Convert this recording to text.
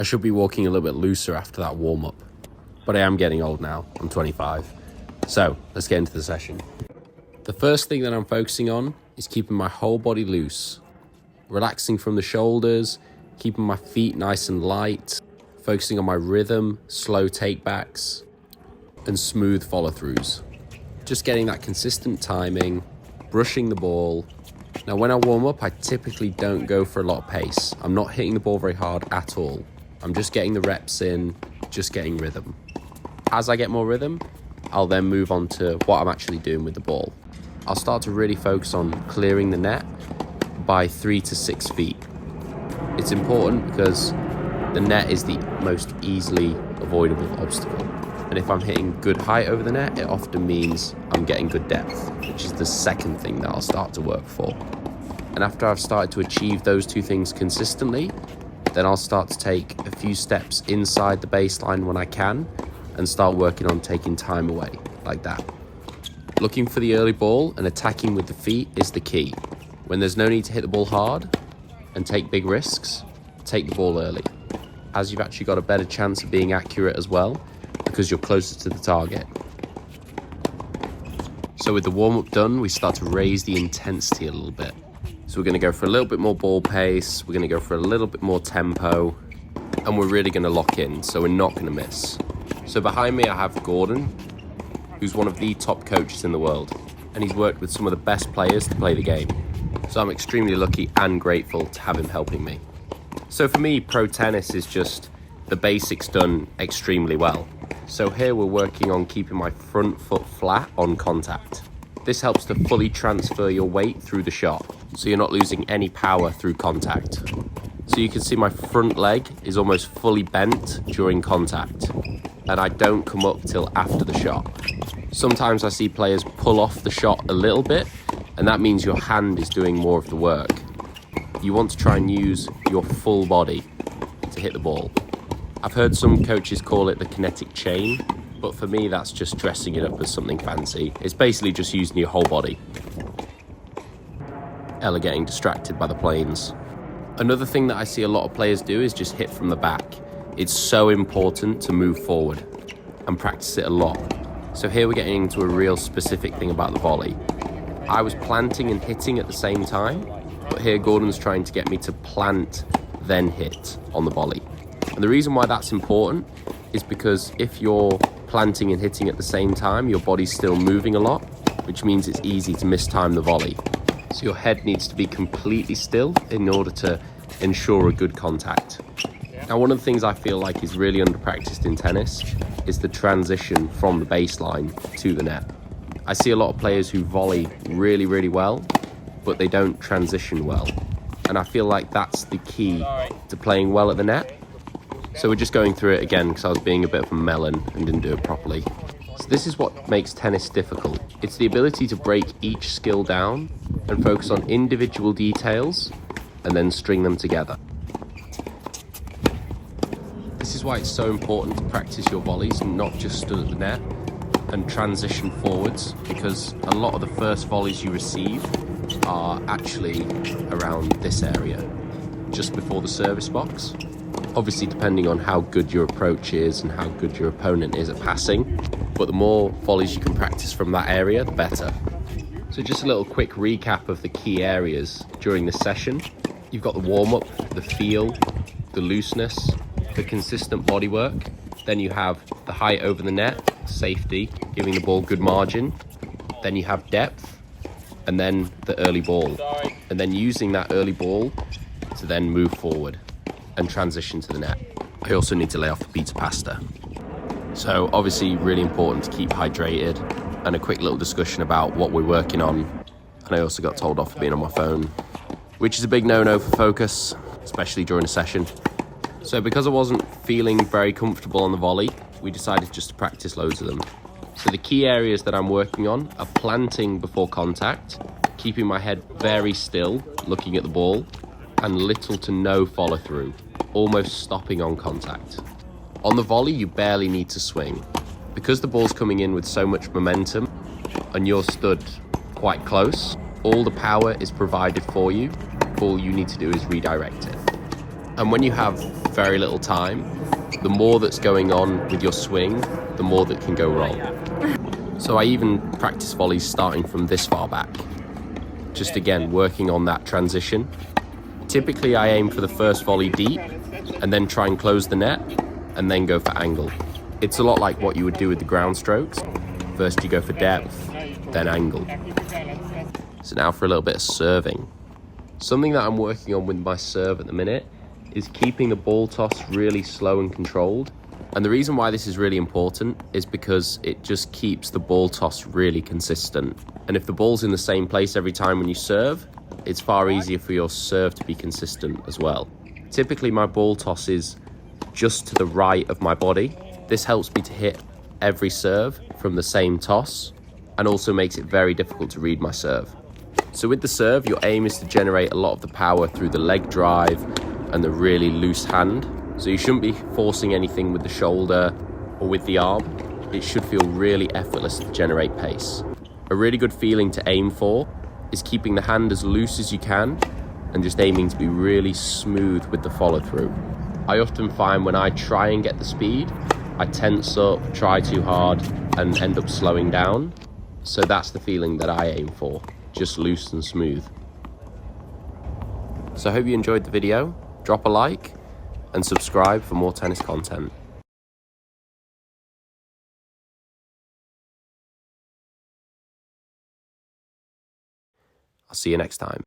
I should be walking a little bit looser after that warm-up, but I am getting old now. I'm 25. So let's get into the session. The first thing that I'm focusing on is keeping my whole body loose, relaxing from the shoulders, keeping my feet nice and light, focusing on my rhythm, slow takebacks, and smooth follow-throughs. Just getting that consistent timing, brushing the ball. Now when I warm up, I typically don't go for a lot of pace. I'm not hitting the ball very hard at all. I'm just getting the reps in, just getting rhythm. As I get more rhythm, I'll then move on to what I'm actually doing with the ball. I'll start to really focus on clearing the net by 3 to 6 feet. It's important because the net is the most easily avoidable obstacle. And if I'm hitting good height over the net, it often means I'm getting good depth, which is the second thing that I'll start to work for. And after I've started to achieve those two things consistently, then I'll start to take a few steps inside the baseline when I can and start working on taking time away, like that. Looking for the early ball and attacking with the feet is the key. When there's no need to hit the ball hard and take big risks, take the ball early, as you've actually got a better chance of being accurate as well, because you're closer to the target. So with the warm-up done, we start to raise the intensity a little bit. So we're going to go for a little bit more ball pace, we're going to go for a little bit more tempo, and we're really going to lock in, so we're not going to miss. So behind me I have Gordon, who's one of the top coaches in the world, and he's worked with some of the best players to play the game. So I'm extremely lucky and grateful to have him helping me. So for me, pro tennis is just the basics done extremely well. So here we're working on keeping my front foot flat on contact. This helps to fully transfer your weight through the shot, so you're not losing any power through contact. So you can see my front leg is almost fully bent during contact, and I don't come up till after the shot. Sometimes I see players pull off the shot a little bit, and that means your hand is doing more of the work. You want to try and use your full body to hit the ball. I've heard some coaches call it the kinetic chain, but for me that's just dressing it up as something fancy. It's basically just using your whole body. Ella getting distracted by the planes. Another thing that I see a lot of players do is just hit from the back. It's so important to move forward and practice it a lot. So here we're getting into a real specific thing about the volley. I was planting and hitting at the same time, but here Gordon's trying to get me to plant, then hit on the volley. And the reason why that's important is because if you're planting and hitting at the same time, your body's still moving a lot, which means it's easy to mistime the volley. So your head needs to be completely still in order to ensure a good contact. Now, one of the things I feel like is really under-practiced in tennis is the transition from the baseline to the net. I see a lot of players who volley really, really well, but they don't transition well. And I feel like that's the key to playing well at the net. So we're just going through it again because I was being a bit of a melon and didn't do it properly. So this is what makes tennis difficult. It's the ability to break each skill down and focus on individual details and then string them together. This is why it's so important to practice your volleys and not just stood at the net and transition forwards, because a lot of the first volleys you receive are actually around this area, just before the service box. Obviously depending on how good your approach is and how good your opponent is at passing, but the more volleys you can practice from that area, the better. So just a little quick recap of the key areas during this session. You've got the warm-up, the feel, the looseness, the consistent body work. Then you have the height over the net, safety, giving the ball good margin. Then you have depth, and then the early ball. And then using that early ball to then move forward and transition to the net. I also need to lay off the pizza pasta. So obviously really important to keep hydrated, and a quick little discussion about what we're working on. And I also got told off for being on my phone, which is a big no-no for focus, especially during a session. So because I wasn't feeling very comfortable on the volley, we decided just to practice loads of them. So the key areas that I'm working on are planting before contact, keeping my head very still, looking at the ball, and little to no follow through, almost stopping on contact. On the volley, you barely need to swing. Because the ball's coming in with so much momentum and you're stood quite close, all the power is provided for you. All you need to do is redirect it. And when you have very little time, the more that's going on with your swing, the more that can go wrong. So I even practice volleys starting from this far back. Just again, working on that transition. Typically I aim for the first volley deep and then try and close the net and then go for angle. It's a lot like what you would do with the ground strokes. First you go for depth, then angle. So now for a little bit of serving. Something that I'm working on with my serve at the minute is keeping the ball toss really slow and controlled. And the reason why this is really important is because it just keeps the ball toss really consistent. And if the ball's in the same place every time when you serve, it's far easier for your serve to be consistent as well. Typically my ball toss is just to the right of my body. This helps me to hit every serve from the same toss and also makes it very difficult to read my serve. So with the serve, your aim is to generate a lot of the power through the leg drive and the really loose hand. So you shouldn't be forcing anything with the shoulder or with the arm. It should feel really effortless to generate pace. A really good feeling to aim for is keeping the hand as loose as you can and just aiming to be really smooth with the follow through. I often find when I try and get the speed, I tense up, try too hard and end up slowing down. So that's the feeling that I aim for, just loose and smooth. So I hope you enjoyed the video. Drop a like and subscribe for more tennis content. I'll see you next time.